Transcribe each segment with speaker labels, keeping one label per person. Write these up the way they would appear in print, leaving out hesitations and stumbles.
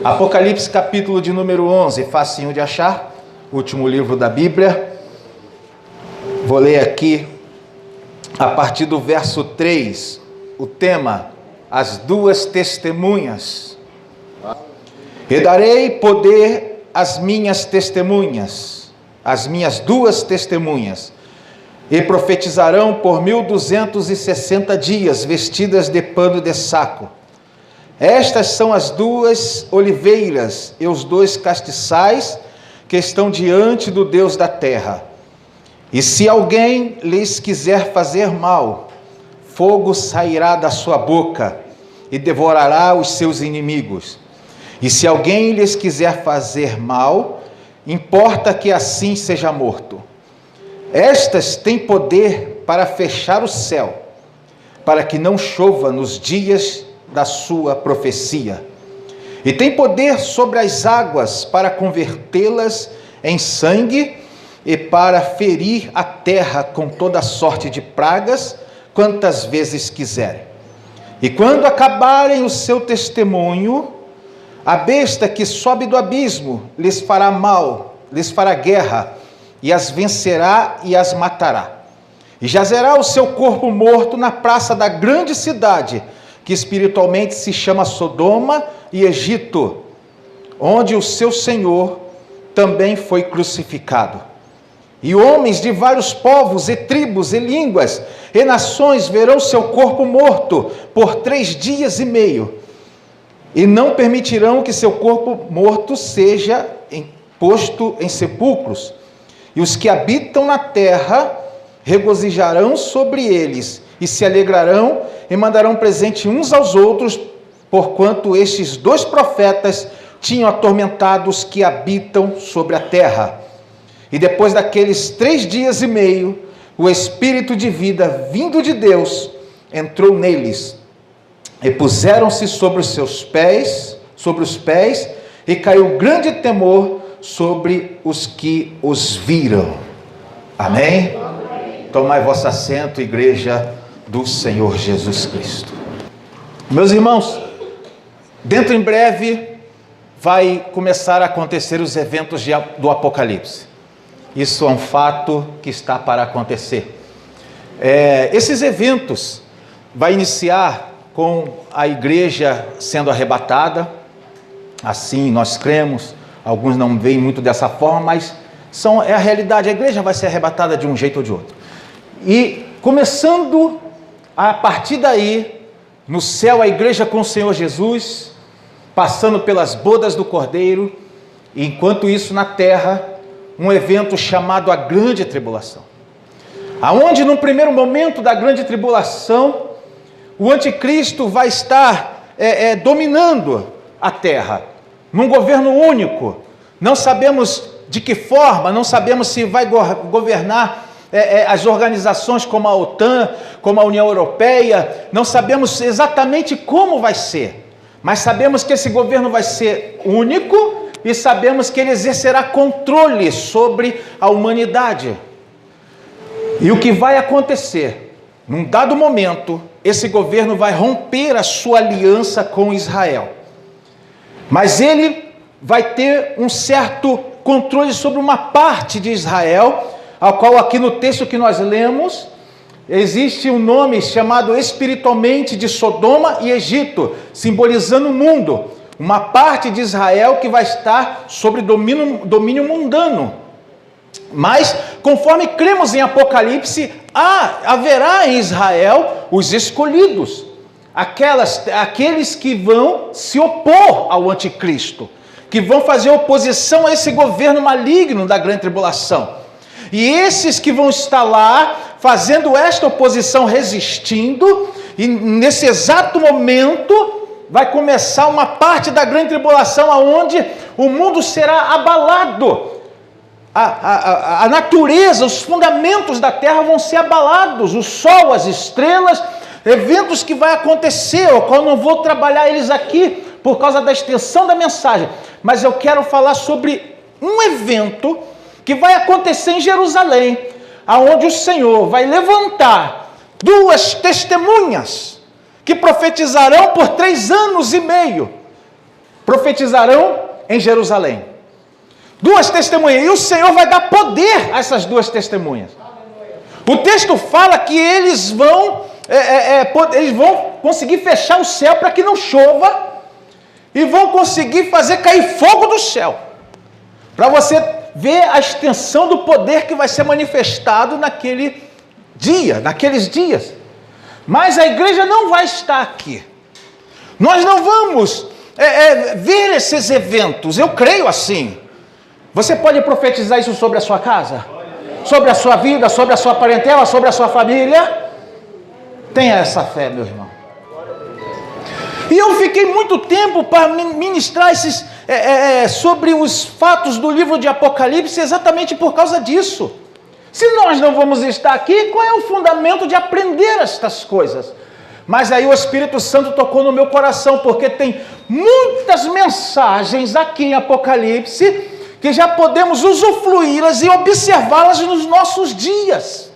Speaker 1: Apocalipse capítulo de número 11, facinho de achar, último livro da Bíblia. Vou ler aqui a partir do verso 3, o tema, as duas testemunhas. E darei poder às minhas testemunhas, as minhas duas testemunhas, e profetizarão por 1260 dias, vestidas de pano de saco. Estas são as duas oliveiras e os dois castiçais que estão diante do Deus da terra. E se alguém lhes quiser fazer mal, fogo sairá da sua boca e devorará os seus inimigos. E se alguém lhes quiser fazer mal, importa que assim seja morto. Estas têm poder para fechar o céu, para que não chova nos dias da sua profecia, e tem poder sobre as águas para convertê-las em sangue e para ferir a terra com toda sorte de pragas, quantas vezes quiserem. E quando acabarem o seu testemunho, a besta que sobe do abismo lhes fará mal, lhes fará guerra, e as vencerá e as matará. E jazerá o seu corpo morto na praça da grande cidade, que espiritualmente se chama Sodoma e Egito, onde o seu Senhor também foi crucificado. E homens de vários povos e tribos e línguas e nações verão seu corpo morto por 3 dias e meio, e não permitirão que seu corpo morto seja posto em sepulcros. E os que habitam na terra regozijarão sobre eles, e se alegrarão e mandarão presente uns aos outros, porquanto estes 2 profetas tinham atormentado os que habitam sobre a terra. E depois daqueles 3 dias e meio, o Espírito de vida vindo de Deus entrou neles, e puseram-se sobre os pés, e caiu grande temor sobre os que os viram. Amém? Tomai vosso assento, igreja do Senhor Jesus Cristo. Meus irmãos, dentro em breve vai começar a acontecer os eventos do Apocalipse. Isso é um fato que está para acontecer. Esses eventos vai iniciar com a igreja sendo arrebatada, assim nós cremos. Alguns não veem muito dessa forma, mas é a realidade. A igreja vai ser arrebatada de um jeito ou de outro. E começando a partir daí, no céu, a igreja com o Senhor Jesus, passando pelas bodas do Cordeiro, e enquanto isso na terra, um evento chamado a Grande Tribulação. Aonde no primeiro momento da Grande Tribulação, o anticristo vai estar dominando a terra, num governo único. Não sabemos de que forma, não sabemos se vai governar as organizações como a OTAN, como a União Europeia, não sabemos exatamente como vai ser, mas sabemos que esse governo vai ser único e sabemos que ele exercerá controle sobre a humanidade. E o que vai acontecer? Num dado momento, esse governo vai romper a sua aliança com Israel, mas ele vai ter um certo controle sobre uma parte de Israel, ao qual aqui no texto que nós lemos, existe um nome chamado espiritualmente de Sodoma e Egito, simbolizando o mundo, uma parte de Israel que vai estar sob domínio mundano. Mas, conforme cremos em Apocalipse, haverá em Israel os escolhidos, aqueles que vão se opor ao anticristo, que vão fazer oposição a esse governo maligno da grande tribulação. E esses que vão estar lá, fazendo esta oposição, resistindo, e nesse exato momento, vai começar uma parte da grande tribulação, onde o mundo será abalado. A natureza, os fundamentos da terra vão ser abalados, o sol, as estrelas, eventos que vai acontecer, o qual não vou trabalhar eles aqui, por causa da extensão da mensagem, mas eu quero falar sobre um evento que vai acontecer em Jerusalém, aonde o Senhor vai levantar 2 testemunhas que profetizarão por 3 anos e meio. profetizarão em Jerusalém. 2 testemunhas. E o Senhor vai dar poder a essas 2 testemunhas. O texto fala que eles vão conseguir fechar o céu para que não chova, e vão conseguir fazer cair fogo do céu, para você ver a extensão do poder que vai ser manifestado naqueles dias. Mas a igreja não vai estar aqui. Nós não vamos ver esses eventos. Eu creio assim. Você pode profetizar isso sobre a sua casa? Sobre a sua vida, sobre a sua parentela, sobre a sua família? Tenha essa fé, meu irmão. E eu fiquei muito tempo para ministrar sobre os fatos do livro de Apocalipse exatamente por causa disso. Se nós não vamos estar aqui, qual é o fundamento de aprender estas coisas? Mas aí o Espírito Santo tocou no meu coração, porque tem muitas mensagens aqui em Apocalipse que já podemos usufruí-las e observá-las nos nossos dias.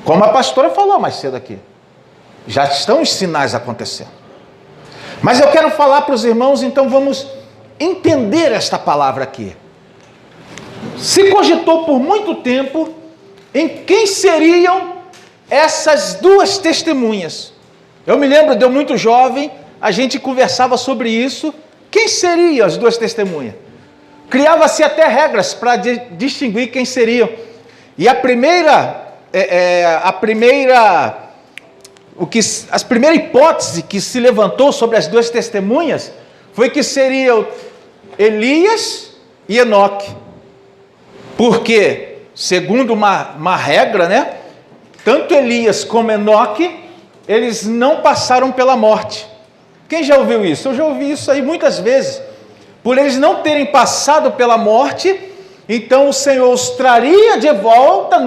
Speaker 1: Como a pastora falou mais cedo aqui, já estão os sinais acontecendo. Mas eu quero falar para os irmãos, então vamos entender esta palavra aqui. Se cogitou por muito tempo em quem seriam essas 2 testemunhas. Eu me lembro, de eu muito jovem, a gente conversava sobre isso. Quem seriam as 2 testemunhas? Criava-se até regras para distinguir quem seriam. E a primeira hipótese que se levantou sobre as 2 testemunhas foi que seriam Elias e Enoque. Porque, segundo uma regra, né? Tanto Elias como Enoque, eles não passaram pela morte. Quem já ouviu isso? Eu já ouvi isso aí muitas vezes. Por eles não terem passado pela morte, então o Senhor os traria de volta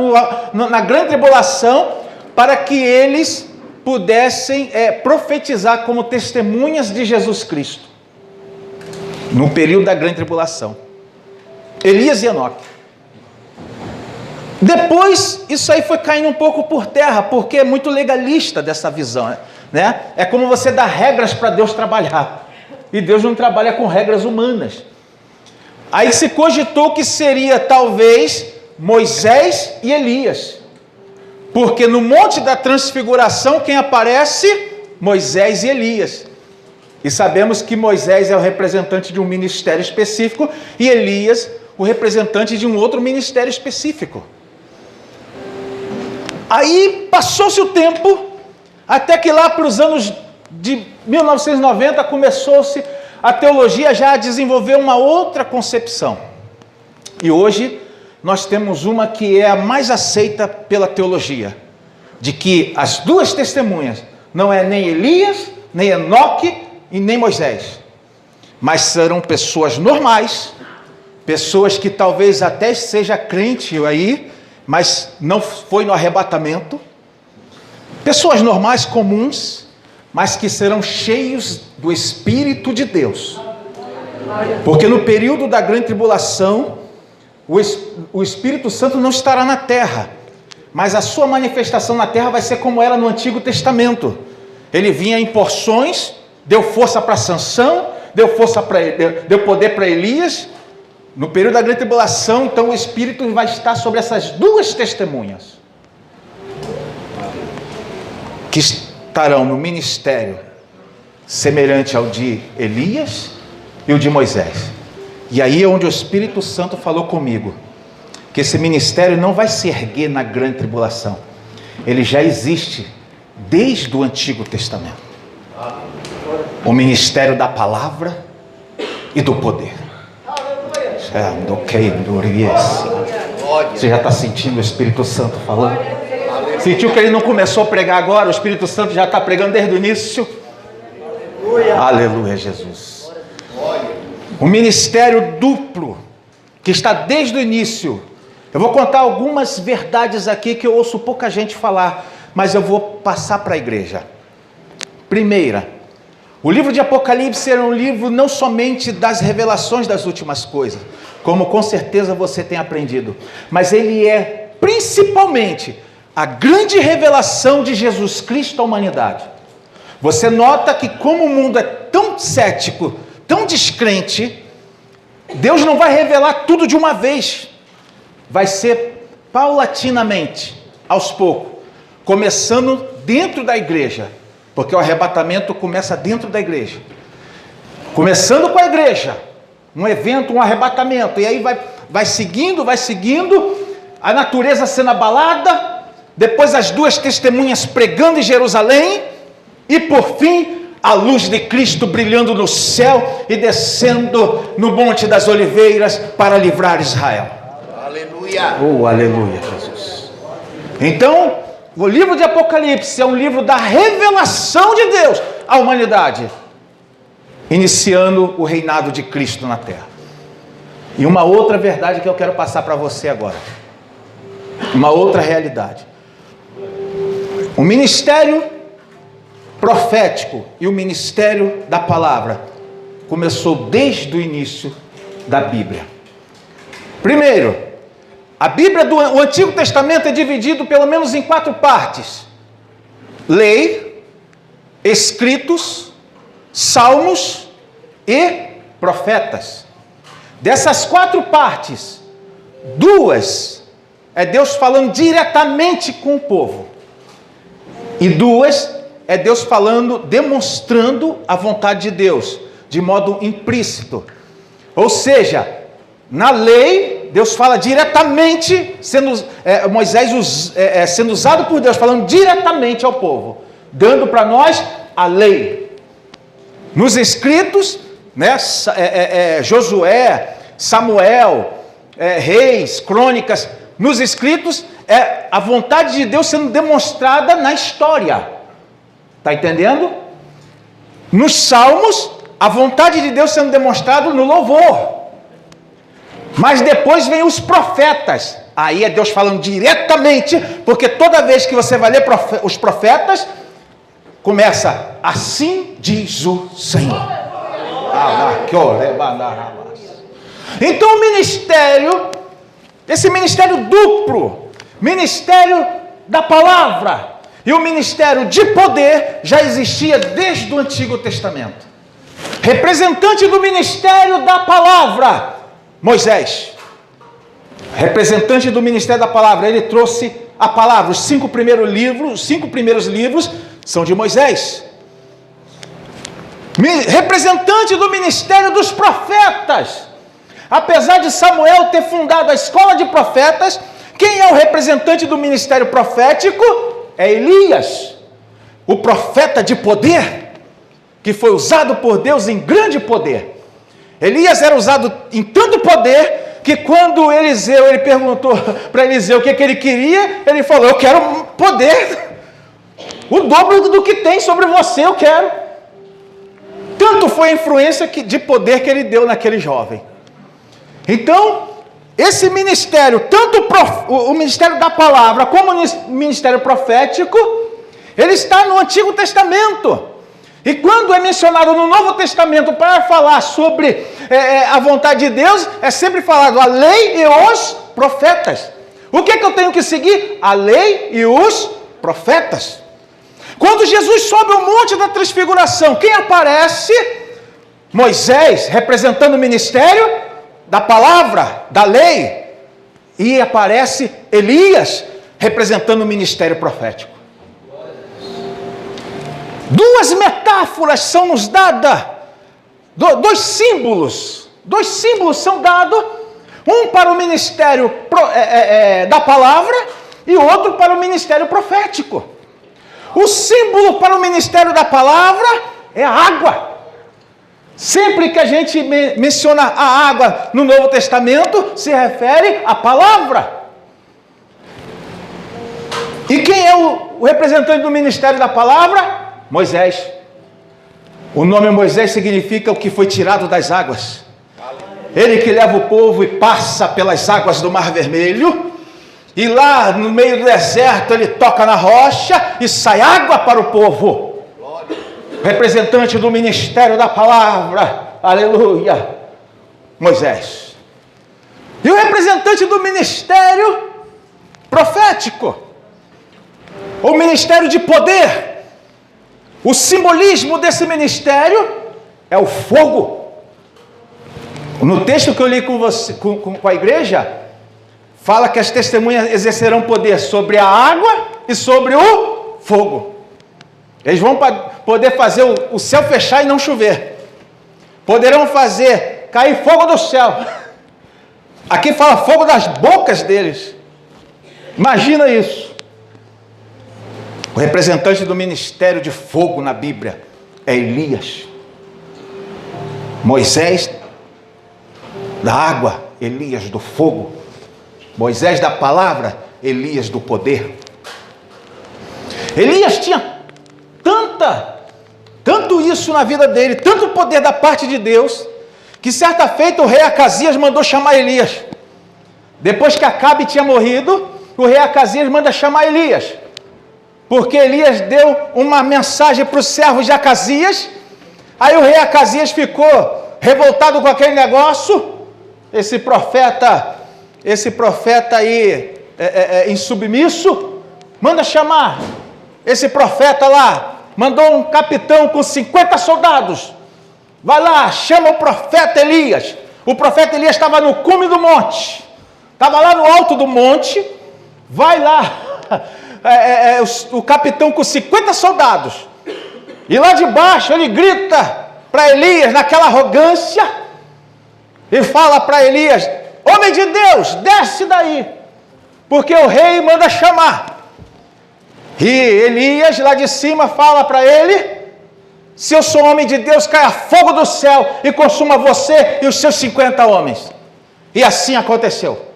Speaker 1: na grande tribulação, para que eles pudessem profetizar como testemunhas de Jesus Cristo, no período da grande tribulação. Elias e Enoque. Depois, isso aí foi caindo um pouco por terra, porque é muito legalista dessa visão, né? É como você dar regras para Deus trabalhar, e Deus não trabalha com regras humanas. Aí se cogitou que seria talvez Moisés e Elias, porque no Monte da Transfiguração quem aparece? Moisés e Elias. E sabemos que Moisés é o representante de um ministério específico e Elias o representante de um outro ministério específico. Aí passou-se o tempo, até que lá para os anos de 1990 começou-se a teologia já a desenvolver uma outra concepção. E hoje nós temos uma que é a mais aceita pela teologia, de que as 2 testemunhas não é nem Elias, nem Enoque e nem Moisés, mas serão pessoas normais, pessoas que talvez até seja crente aí, mas não foi no arrebatamento, pessoas normais, comuns, mas que serão cheios do Espírito de Deus, porque no período da grande tribulação, o Espírito Santo não estará na terra, mas a sua manifestação na terra vai ser como era no Antigo Testamento. Ele vinha em porções, deu força para Sansão, deu poder para Elias. No período da grande tribulação, então o Espírito vai estar sobre essas 2 testemunhas, que estarão no ministério semelhante ao de Elias e o de Moisés. E aí é onde o Espírito Santo falou comigo, que esse ministério não vai se erguer na grande tribulação. Ele já existe desde o Antigo Testamento. O ministério da palavra e do poder. Você já está sentindo o Espírito Santo falando? Sentiu que ele não começou a pregar agora? O Espírito Santo já está pregando desde o início? Aleluia, Jesus. Um ministério duplo, que está desde o início. Eu vou contar algumas verdades aqui que eu ouço pouca gente falar, mas eu vou passar para a igreja. Primeira, o livro de Apocalipse era um livro não somente das revelações das últimas coisas, como com certeza você tem aprendido, mas ele é principalmente a grande revelação de Jesus Cristo à humanidade. Você nota que como o mundo é tão cético, tão descrente, Deus não vai revelar tudo de uma vez. Vai ser paulatinamente, aos poucos, começando dentro da igreja, porque o arrebatamento começa dentro da igreja. Começando com a igreja, um evento, um arrebatamento, e aí vai seguindo, a natureza sendo abalada, depois as duas testemunhas pregando em Jerusalém, e por fim, a luz de Cristo brilhando no céu e descendo no Monte das Oliveiras para livrar Israel.
Speaker 2: Aleluia!
Speaker 1: Oh, aleluia, Jesus! Então, o livro de Apocalipse é um livro da revelação de Deus à humanidade, iniciando o reinado de Cristo na terra. E uma outra verdade que eu quero passar para você agora, uma outra realidade. O ministério profético e o ministério da palavra começou desde o início da Bíblia. Primeiro, a Bíblia do Antigo Testamento é dividido pelo menos em 4 partes: lei, escritos, salmos e profetas. Dessas 4 partes, 2 é Deus falando diretamente com o povo, e 2 é Deus falando, demonstrando a vontade de Deus, de modo implícito. Ou seja, na lei, Deus fala diretamente, Moisés sendo usado por Deus, falando diretamente ao povo, dando para nós a lei. Nos escritos, né, Josué, Samuel, Reis, Crônicas, nos escritos é a vontade de Deus sendo demonstrada na história. Está entendendo? Nos salmos, a vontade de Deus sendo demonstrada no louvor. Mas depois vem os profetas. Aí é Deus falando diretamente, porque toda vez que você vai ler os profetas, começa: assim diz o Senhor. Então o ministério, esse ministério duplo, ministério da palavra e o ministério de poder, já existia desde o Antigo Testamento. Representante do ministério da palavra, Moisés. Representante do ministério da palavra, ele trouxe a palavra. Os 5 primeiros livros são de Moisés. Representante do ministério dos profetas. Apesar de Samuel ter fundado a escola de profetas, quem é o representante do ministério profético? É Elias, o profeta de poder, que foi usado por Deus em grande poder. Elias era usado em tanto poder, que quando ele perguntou para Eliseu o que ele queria, ele falou: eu quero poder, o dobro do que tem sobre você eu quero. Tanto foi a influência de poder que ele deu naquele jovem. Então, esse ministério, tanto o ministério da palavra como o ministério profético, ele está no Antigo Testamento. E quando é mencionado no Novo Testamento para falar sobre a vontade de Deus, é sempre falado a lei e os profetas. O que eu tenho que seguir? A lei e os profetas. Quando Jesus sobe o monte da transfiguração, quem aparece? Moisés, representando o ministério da palavra, da lei, e aparece Elias, representando o ministério profético. 2 metáforas são nos dadas, 2 símbolos são dados, um para o ministério da palavra e outro para o ministério profético. O símbolo para o ministério da palavra é a água. Sempre que a gente menciona a água no Novo Testamento, se refere à palavra. E quem é o representante do ministério da palavra? Moisés. O nome Moisés significa o que foi tirado das águas. Ele que leva o povo e passa pelas águas do Mar Vermelho, e lá no meio do deserto ele toca na rocha e sai água para o povo. Representante do ministério da palavra, aleluia, Moisés. E o representante do ministério profético, o ministério de poder, o simbolismo desse ministério é o fogo. No texto que eu li com a igreja, fala que as testemunhas exercerão poder sobre a água e sobre o fogo. Eles vão poder fazer o céu fechar e não chover. Poderão fazer cair fogo do céu. Aqui fala fogo das bocas deles. Imagina isso. O representante do ministério de fogo na Bíblia é Elias. Moisés da água, Elias do fogo. Moisés da palavra, Elias do poder. Elias tinha tanto isso na vida dele, tanto poder da parte de Deus, que certa feita o rei Acasias mandou chamar Elias. Depois que Acabe tinha morrido, o rei Acasias manda chamar Elias, porque Elias deu uma mensagem para os servos de Acasias. Aí o rei Acasias ficou revoltado com aquele negócio. Esse profeta aí insubmisso, manda chamar esse profeta lá. Mandou um capitão com 50 soldados. Vai lá, chama o profeta Elias. O profeta Elias estava no cume do monte. Estava lá no alto do monte. Vai lá, o capitão com 50 soldados. E lá de baixo ele grita para Elias, naquela arrogância, e fala para Elias: homem de Deus, desce daí, porque o rei manda chamar. E Elias lá de cima fala para ele: se eu sou homem de Deus, caia fogo do céu e consuma você e os seus 50 homens. E assim aconteceu.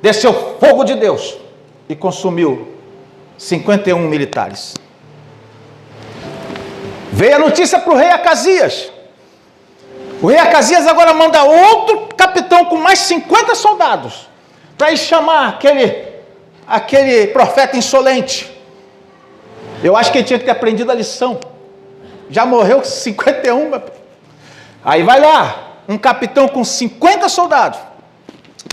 Speaker 1: Desceu fogo de Deus e consumiu 51 militares. Veio a notícia para o rei Acasias. O rei Acasias agora manda outro capitão com mais 50 soldados para ir chamar aquele profeta insolente. Eu acho que ele tinha que ter aprendido a lição. Já morreu 51. Aí vai lá, um capitão com 50 soldados.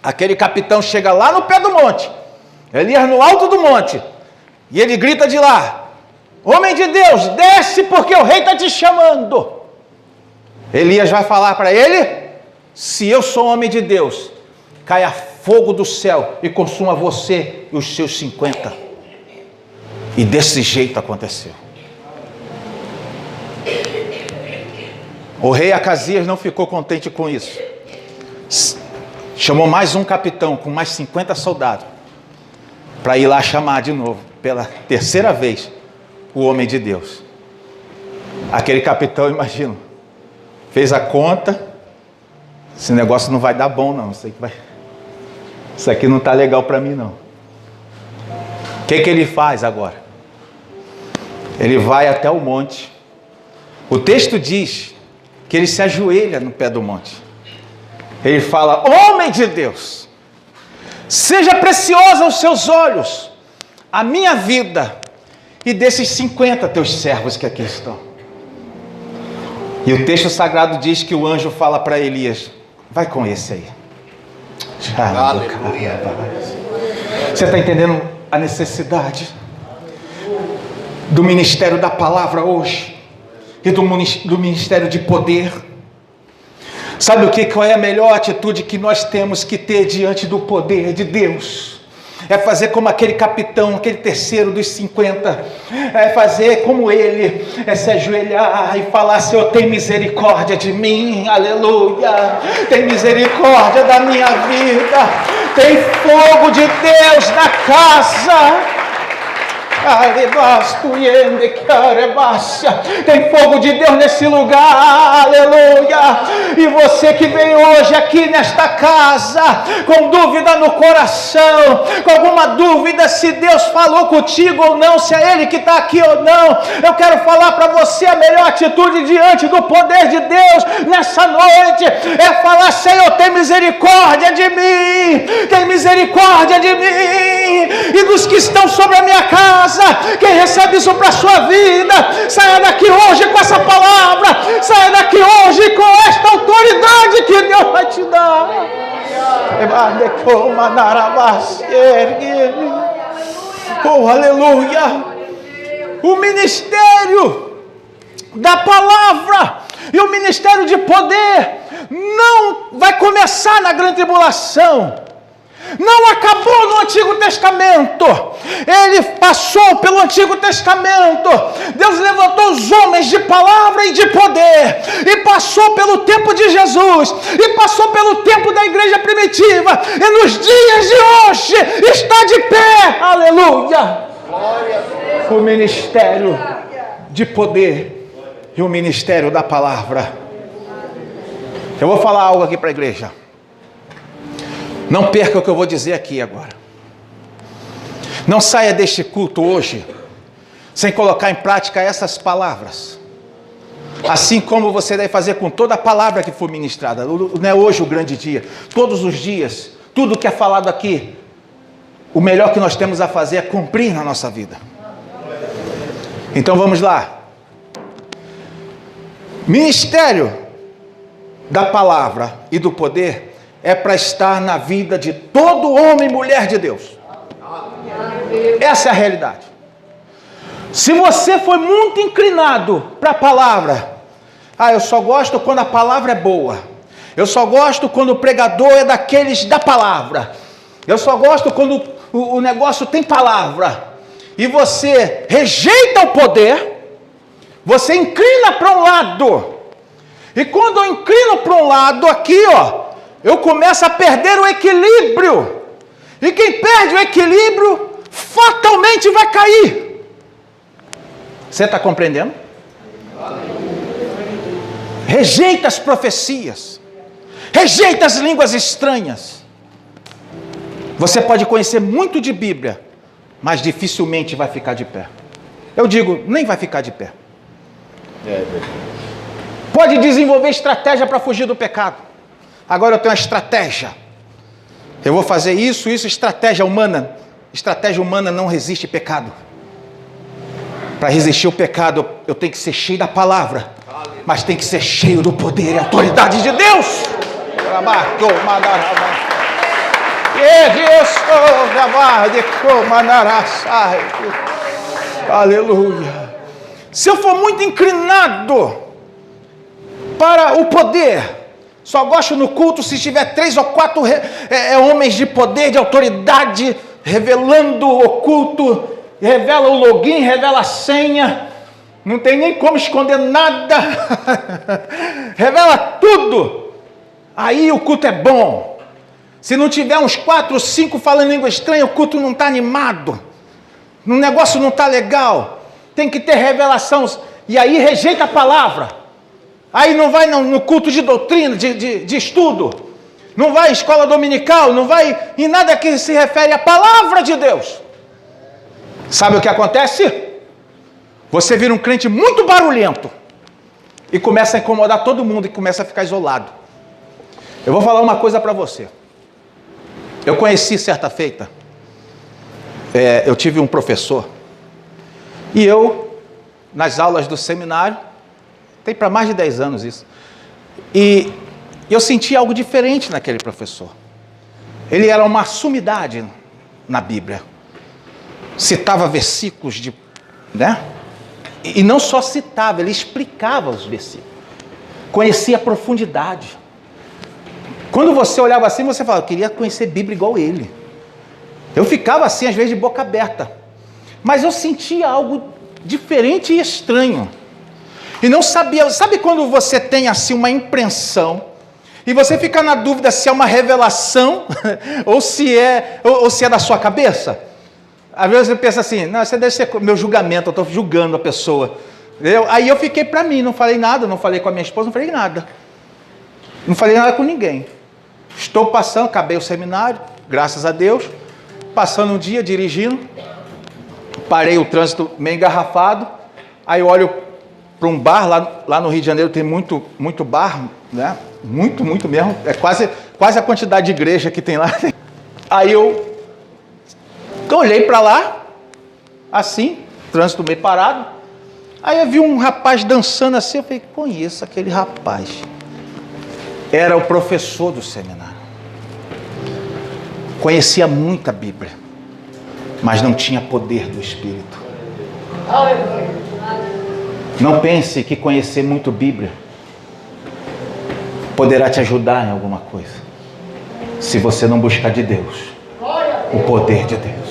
Speaker 1: Aquele capitão chega lá no pé do monte, Elias no alto do monte, e ele grita de lá: homem de Deus, desce porque o rei está te chamando. Elias vai falar para ele: se eu sou homem de Deus, caia fogo do céu e consuma você e os seus 50. E desse jeito aconteceu. O rei Acasias não ficou contente com isso. Chamou mais um capitão com mais 50 soldados para ir lá chamar de novo, pela terceira vez, o homem de Deus. Aquele capitão, imagino, fez a conta: esse negócio não vai dar bom não, isso aqui não está legal para mim não. O que ele faz agora? Ele vai até o monte. O texto diz que ele se ajoelha no pé do monte. Ele fala: homem de Deus, seja preciosa aos seus olhos a minha vida e desses 50 teus servos que aqui estão. E o texto sagrado diz que o anjo fala para Elias: vai com esse aí. Aleluia. Você está entendendo a necessidade do ministério da palavra hoje e do ministério de poder? Sabe qual é a melhor atitude que nós temos que ter diante do poder de Deus? É fazer como aquele capitão, aquele terceiro dos 50, é fazer como ele, é se ajoelhar e falar: Senhor, tem misericórdia de mim, aleluia, tem misericórdia da minha vida, tem fogo de Deus na casa. Tem fogo de Deus nesse lugar, aleluia. E você que vem hoje aqui nesta casa com dúvida no coração, com alguma dúvida se Deus falou contigo ou não, se é Ele que está aqui ou não, eu quero falar para você: a melhor atitude diante do poder de Deus nessa noite é falar: Senhor, tem misericórdia de mim, tem misericórdia de mim e dos que estão sobre a minha casa. Quem recebe isso para a sua vida, saia daqui hoje com essa palavra, saia daqui hoje com esta autoridade que Deus vai te dar. Oh, aleluia. O ministério da palavra E o ministério de poder não vai começar na grande tribulação. Não acabou no Antigo Testamento. Ele passou pelo Antigo Testamento. Deus levantou os homens de palavra e de poder. E passou pelo tempo de Jesus. E passou pelo tempo da igreja primitiva. E nos dias de hoje está de pé. Aleluia. O ministério de poder e o ministério da palavra. Eu vou falar algo aqui para a igreja. Não perca o que eu vou dizer aqui agora. Não saia deste culto hoje sem colocar em prática essas palavras. Assim como você deve fazer com toda a palavra que for ministrada. Não é hoje o grande dia. Todos os dias, tudo que é falado aqui, o melhor que nós temos a fazer é cumprir na nossa vida. Então vamos lá. Ministério da palavra e do poder é para estar na vida de todo homem e mulher de Deus. Essa é a realidade. Se você foi muito inclinado para a palavra, eu só gosto quando a palavra é boa. Eu só gosto quando o pregador é daqueles da palavra. Eu só gosto quando o negócio tem palavra. E você rejeita o poder, você inclina para um lado. E quando eu inclino para um lado aqui, eu começo a perder o equilíbrio. E quem perde o equilíbrio, fatalmente vai cair. Você está compreendendo? Rejeita as profecias. Rejeita as línguas estranhas. Você pode conhecer muito de Bíblia, mas dificilmente vai ficar de pé. Eu digo, nem vai ficar de pé. Pode desenvolver estratégia para fugir do pecado. Agora eu tenho uma estratégia. Eu vou fazer isso, estratégia humana. Estratégia humana não resiste pecado. Para resistir o pecado, eu tenho que ser cheio da palavra. Mas tem que ser cheio do poder e autoridade de Deus. Aleluia. Se eu for muito inclinado para o poder, só gosto no culto se tiver 3 ou 4 homens de poder, de autoridade, revelando o culto, revela o login, revela a senha, não tem nem como esconder nada, revela tudo, aí o culto é bom. Se não tiver uns 4 ou 5 falando língua estranha, o culto não está animado, o negócio não está legal, tem que ter revelação, e aí rejeita a palavra. Aí não vai no culto de doutrina, de estudo, não vai em escola dominical, não vai em nada que se refere à palavra de Deus. Sabe o que acontece? Você vira um crente muito barulhento e começa a incomodar todo mundo e começa a ficar isolado. Eu vou falar uma coisa para você. Eu conheci certa feita, eu tive um professor, e eu, nas aulas do seminário, tem para mais de 10 anos isso, e eu senti algo diferente naquele professor. Ele era uma sumidade na Bíblia, citava versículos e não só citava, ele explicava os versículos, conhecia a profundidade. Quando você olhava assim, você falava, eu queria conhecer Bíblia igual ele. Eu ficava assim, às vezes de boca aberta, mas eu sentia algo diferente e estranho, e não sabia. Sabe quando você tem assim uma impressão, e você fica na dúvida se é uma revelação, ou se é da sua cabeça? Às vezes você pensa assim, não, isso deve ser meu julgamento, eu estou julgando a pessoa. Aí eu fiquei para mim, não falei nada, não falei com a minha esposa, não falei nada. Não falei nada com ninguém. Estou passando, acabei o seminário, graças a Deus, passando um dia dirigindo, parei o trânsito meio engarrafado, aí eu olho para um bar, lá no Rio de Janeiro tem muito bar, né? Muito mesmo, é quase a quantidade de igreja que tem lá. Aí eu olhei para lá, assim, trânsito meio parado, aí eu vi um rapaz dançando assim, eu falei, conheço aquele rapaz. Era o professor do seminário. Conhecia muita Bíblia, mas não tinha poder do Espírito. Não pense que conhecer muito Bíblia poderá te ajudar em alguma coisa, se você não buscar de Deus o poder de Deus.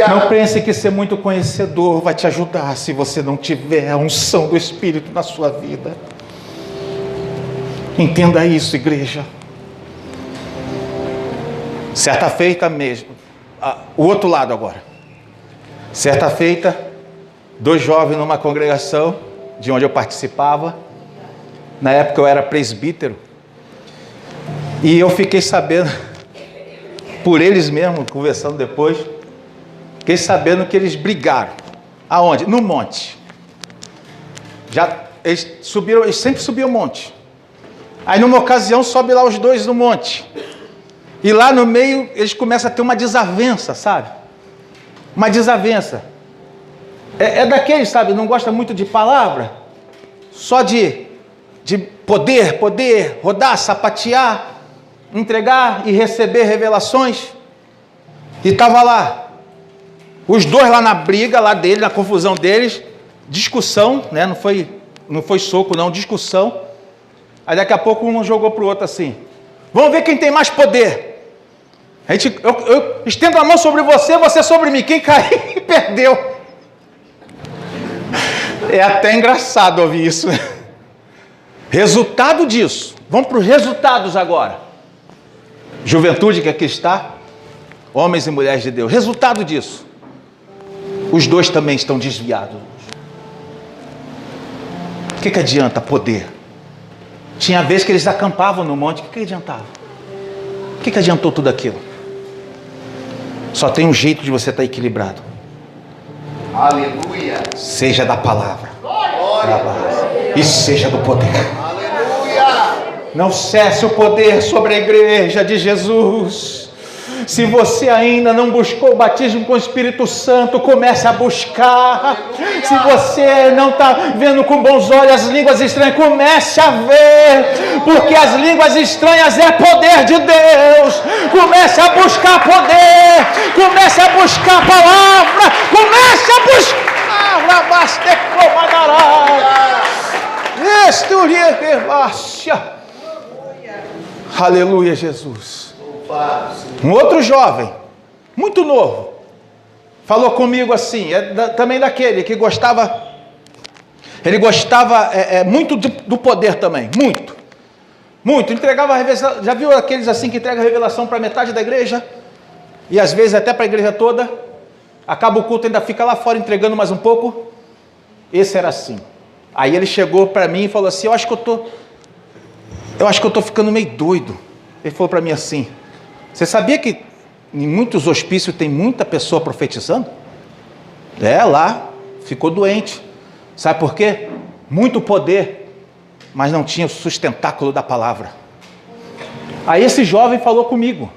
Speaker 1: Não pense que ser muito conhecedor vai te ajudar se você não tiver a unção do Espírito na sua vida. Entenda isso, igreja. Certa feita mesmo, o outro lado agora. Certa feita, 2 jovens numa congregação de onde eu participava. Na época eu era presbítero. E eu fiquei sabendo, por eles mesmos, conversando depois, fiquei sabendo que eles brigaram. Aonde? No monte. Eles sempre subiam o monte. Aí numa ocasião sobe lá os 2 no monte. E lá no meio eles começam a ter uma desavença, sabe? Uma desavença. É daqueles, sabe, não gosta muito de palavra. Só de poder, rodar, sapatear, entregar e receber revelações. E estava lá, os 2 lá na briga, lá dele, na confusão deles, discussão, né? Não foi soco não, discussão. Aí daqui a pouco um jogou para o outro assim: vamos ver quem tem mais poder. Eu estendo a mão sobre você, você sobre mim. Quem cair, perdeu. É até engraçado ouvir isso. Resultado disso. Vamos para os resultados agora. Juventude que aqui está, homens e mulheres de Deus. Resultado disso: os 2 também estão desviados. O que adianta poder? Tinha vez que eles acampavam no monte. O que adiantava? O que adiantou tudo aquilo? Só tem um jeito de você estar equilibrado.
Speaker 2: Aleluia.
Speaker 1: Seja da palavra.
Speaker 2: Glória.
Speaker 1: E seja do poder.
Speaker 2: Aleluia.
Speaker 1: Não cesse o poder sobre a igreja de Jesus. Se você ainda não buscou o batismo com o Espírito Santo, comece a buscar. Se você não está vendo com bons olhos as línguas estranhas, comece a ver, porque as línguas estranhas é poder de Deus. Comece a buscar poder, comece a buscar a palavra, comece a buscar. Aleluia, Jesus. Um outro jovem, muito novo, falou comigo assim, também daquele que gostava, ele gostava muito do poder também, muito, entregava a revelação. Já viu aqueles assim que entregam a revelação para metade da igreja, e às vezes até para a igreja toda, acaba o culto, ainda fica lá fora entregando mais um pouco? Esse era assim. Aí ele chegou para mim e falou assim: eu acho que eu tô ficando meio doido. Ele falou para mim assim: você sabia que em muitos hospícios tem muita pessoa profetizando? Lá ficou doente. Sabe por quê? Muito poder, mas não tinha o sustentáculo da palavra. Aí esse jovem falou comigo.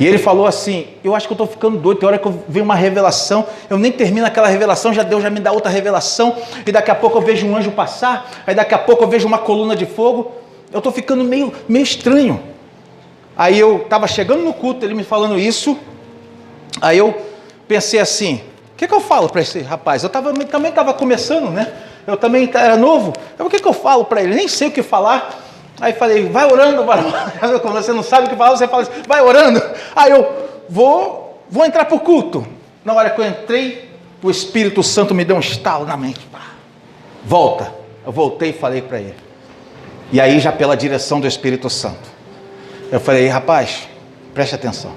Speaker 1: E ele falou assim: eu acho que eu estou ficando doido. Tem hora que eu vejo uma revelação, eu nem termino aquela revelação, Deus já me dá outra revelação, e daqui a pouco eu vejo um anjo passar, aí daqui a pouco eu vejo uma coluna de fogo. Eu estou ficando meio estranho. Aí eu estava chegando no culto, ele me falando isso. Aí eu pensei assim: o que eu falo para esse rapaz? Eu também estava começando, né? Eu também era novo. O que eu falo para ele? Nem sei o que falar. Aí falei: vai orando, quando você não sabe o que falar, você fala assim: vai orando. Aí eu vou entrar para o culto. Na hora que eu entrei, o Espírito Santo me deu um estalo na mente. Volta. Eu voltei e falei para ele. E aí, já pela direção do Espírito Santo, eu falei: rapaz, preste atenção.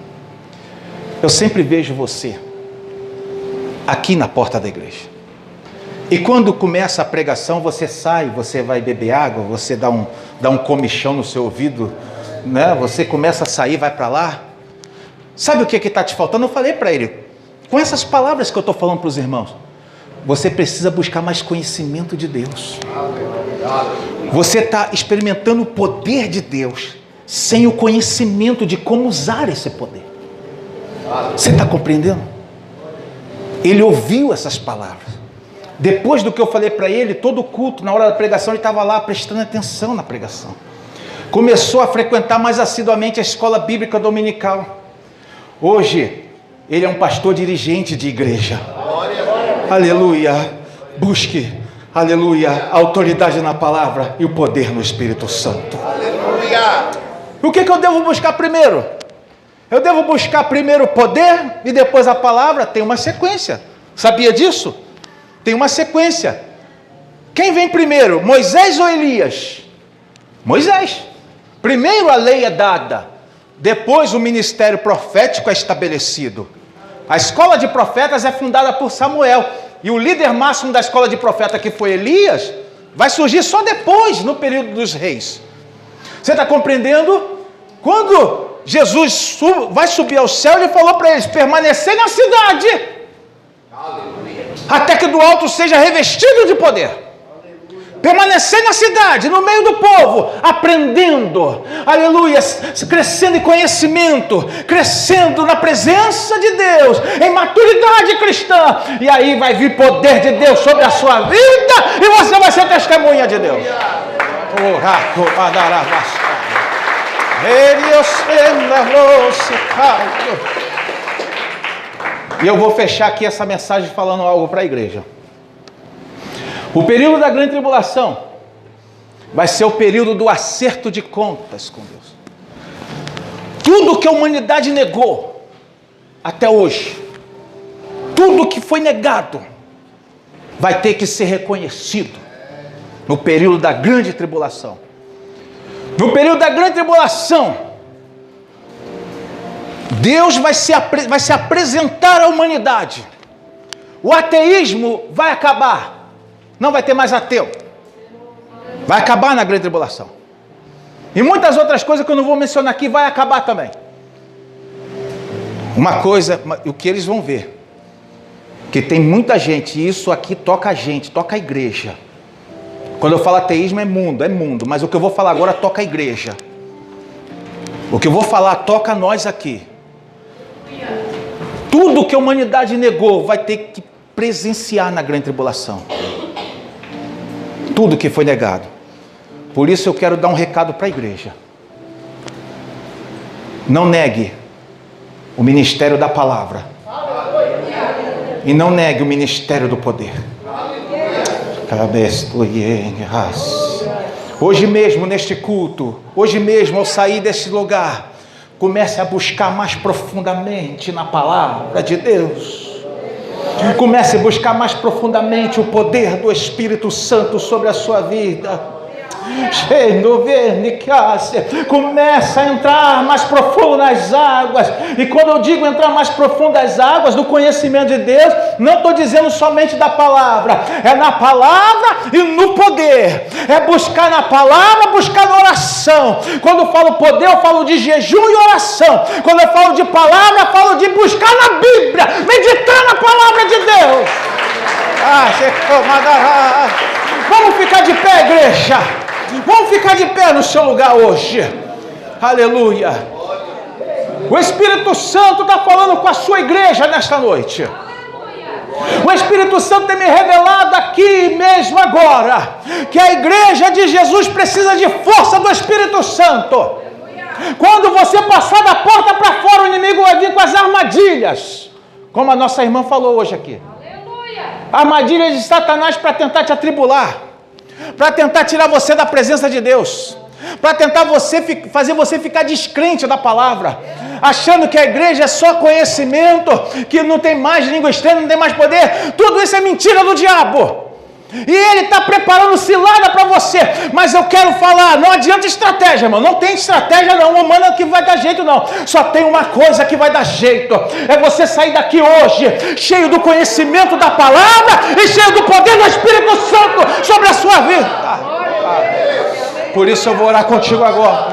Speaker 1: Eu sempre vejo você aqui na porta da igreja. E quando começa a pregação, você sai, você vai beber água, você dá um comichão no seu ouvido, né? Você começa a sair, vai para lá. Sabe o que está te faltando? Eu falei para ele, com essas palavras que eu estou falando para os irmãos, você precisa buscar mais conhecimento de Deus. Você está experimentando o poder de Deus, sem o conhecimento de como usar esse poder. Você está compreendendo? Ele ouviu essas palavras. Depois do que eu falei para ele, todo o culto, na hora da pregação, ele estava lá prestando atenção na pregação. Começou a frequentar mais assiduamente a escola bíblica dominical. Hoje, ele é um pastor dirigente de igreja. Aleluia. Busque aleluia, a autoridade na palavra e o poder no Espírito Santo.
Speaker 2: Aleluia.
Speaker 1: O que eu devo buscar primeiro? Eu devo buscar primeiro o poder e depois a palavra. Tem uma sequência. Sabia disso? Tem uma sequência. Quem vem primeiro, Moisés ou Elias? Moisés. Primeiro a lei é dada, depois o ministério profético é estabelecido. A escola de profetas é fundada por Samuel, e o líder máximo da escola de profeta, que foi Elias, vai surgir só depois, no período dos reis. Você está compreendendo? Quando Jesus vai subir ao céu, ele falou para eles: permanecer na cidade, até que do alto seja revestido de poder. Permanecer na cidade, no meio do povo, aprendendo, aleluia, crescendo em conhecimento, crescendo na presença de Deus, em maturidade cristã, e aí vai vir poder de Deus sobre a sua vida, e você vai ser testemunha de Deus. E eu vou fechar aqui essa mensagem falando algo para a igreja. O período da grande tribulação vai ser o período do acerto de contas com Deus. Tudo que a humanidade negou até hoje, tudo que foi negado, vai ter que ser reconhecido no período da grande tribulação. No período da grande tribulação, Deus vai se apresentar à humanidade. O ateísmo vai acabar. Não vai ter mais ateu. Vai acabar na grande tribulação. E muitas outras coisas que eu não vou mencionar aqui vai acabar também. Uma coisa, o que eles vão ver, que tem muita gente, e isso aqui toca a gente, toca a igreja. Quando eu falo ateísmo é mundo, mas o que eu vou falar agora toca a igreja. O que eu vou falar toca nós aqui. Tudo que a humanidade negou vai ter que presenciar na grande tribulação. Tudo que foi negado. Por isso eu quero dar um recado para a igreja. Não negue o ministério da palavra. E não negue o ministério do poder. Hoje mesmo neste culto, hoje mesmo ao sair deste lugar, comece a buscar mais profundamente na palavra de Deus. Comece a buscar mais profundamente o poder do Espírito Santo sobre a sua vida. Começa a entrar mais profundo nas águas. E quando eu digo entrar mais profundo nas águas do conhecimento de Deus, não estou dizendo somente da palavra. É na palavra e no poder. É buscar na palavra, buscar na oração. Quando eu falo poder, eu falo de jejum e oração. Quando eu falo de palavra, eu falo de buscar na Bíblia, meditar na palavra de Deus. Vamos ficar de pé, igreja. Vamos ficar de pé no seu lugar hoje. Aleluia. O Espírito Santo está falando com a sua igreja nesta noite. O Espírito Santo tem me revelado aqui mesmo agora que a igreja de Jesus precisa de força do Espírito Santo. Quando você passar da porta para fora, o inimigo vai vir com as armadilhas, como a nossa irmã falou hoje aqui. Armadilhas de Satanás para tentar te atribular, para tentar tirar você da presença de Deus, para tentar fazer você ficar descrente da palavra, achando que a igreja é só conhecimento, que não tem mais língua estranha, não tem mais poder. Tudo isso é mentira do diabo. E ele está preparando cilada para você. Mas eu quero falar, não adianta estratégia, irmão. Não tem estratégia não, humana que vai dar jeito não. Só tem uma coisa que vai dar jeito. É você sair daqui hoje cheio do conhecimento da palavra e cheio do poder do Espírito Santo sobre a sua vida. Por isso eu vou orar contigo agora.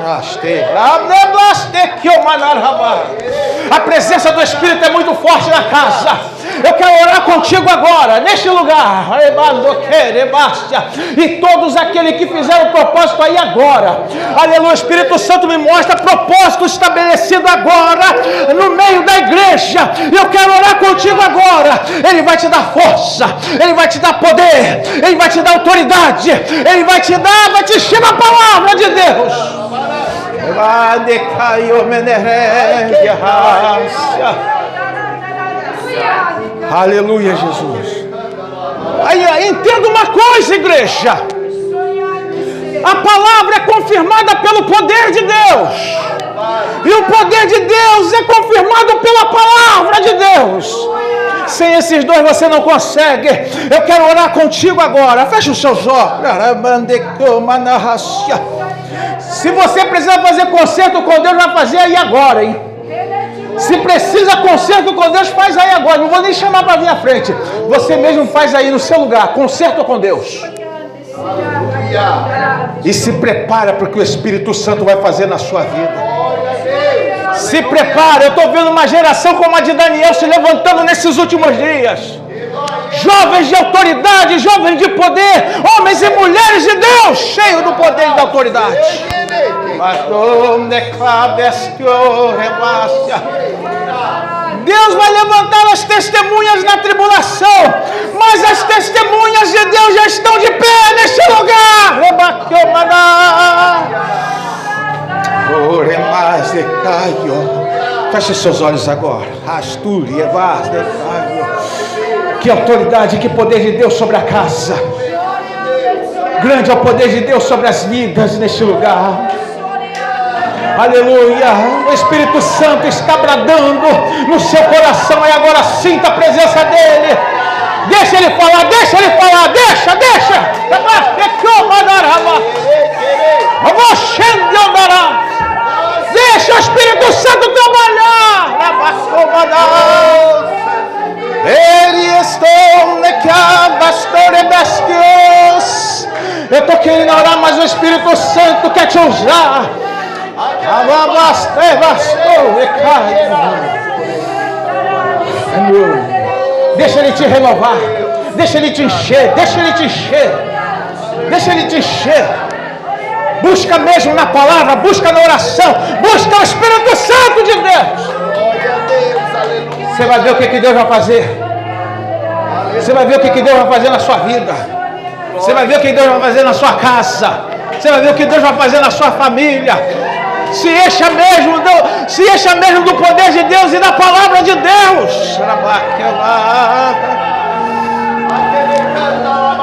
Speaker 1: A presença do Espírito é muito forte na casa. Eu quero orar contigo agora, neste lugar. E todos aqueles que fizeram propósito aí agora. Aleluia, o Espírito Santo me mostra propósito estabelecido agora no meio da igreja. Eu quero orar contigo agora. Ele vai te dar força, ele vai te dar poder, ele vai te dar autoridade, ele vai te encher da palavra de Deus. Aleluia, Jesus. Aí, entenda uma coisa, igreja. A palavra é confirmada pelo poder de Deus. E o poder de Deus é confirmado pela palavra de Deus. Sem esses dois você não consegue. Eu quero orar contigo agora. Fecha os seus olhos. Se você precisa fazer concerto com Deus, vai fazer aí agora, hein? Se precisa concerto com Deus, faz aí agora. Não vou nem chamar para vir à frente. Você mesmo faz aí no seu lugar. Concerto com Deus. E se prepara para o que o Espírito Santo vai fazer na sua vida. Se prepara. Eu estou vendo uma geração como a de Daniel se levantando nesses últimos dias. Jovens de autoridade, jovens de poder, homens e mulheres de Deus, cheios do poder e da autoridade. Deus vai levantar as testemunhas na tribulação, mas as testemunhas de Deus já estão de pé neste lugar. Feche seus olhos agora. Que autoridade, que poder de Deus sobre a casa. Grande é o poder de Deus sobre as vidas neste lugar. Aleluia. O Espírito Santo está bradando no seu coração e agora sinta a presença dele. Deixa ele falar, deixa ele falar, deixa. Deixa o Espírito Santo trabalhar. Ele eu estou querendo orar, mas o Espírito Santo quer te usar. Deixa ele te renovar. Deixa ele te encher. Busca mesmo na palavra, busca na oração, busca o Espírito Santo de Deus. Você vai ver o que Deus vai fazer. Você vai ver o que Deus vai fazer na sua vida. Você vai ver o que Deus vai fazer na sua casa. Você vai ver o que Deus vai fazer na sua família. Se encha mesmo do poder de Deus e da palavra de Deus.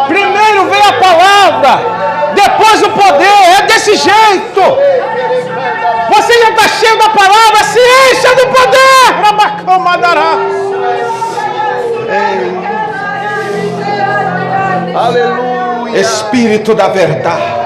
Speaker 1: Primeiro vem a palavra, depois o poder. É desse jeito. Você já está cheio da palavra, se encha do poder. Aleluia. Espírito da verdade.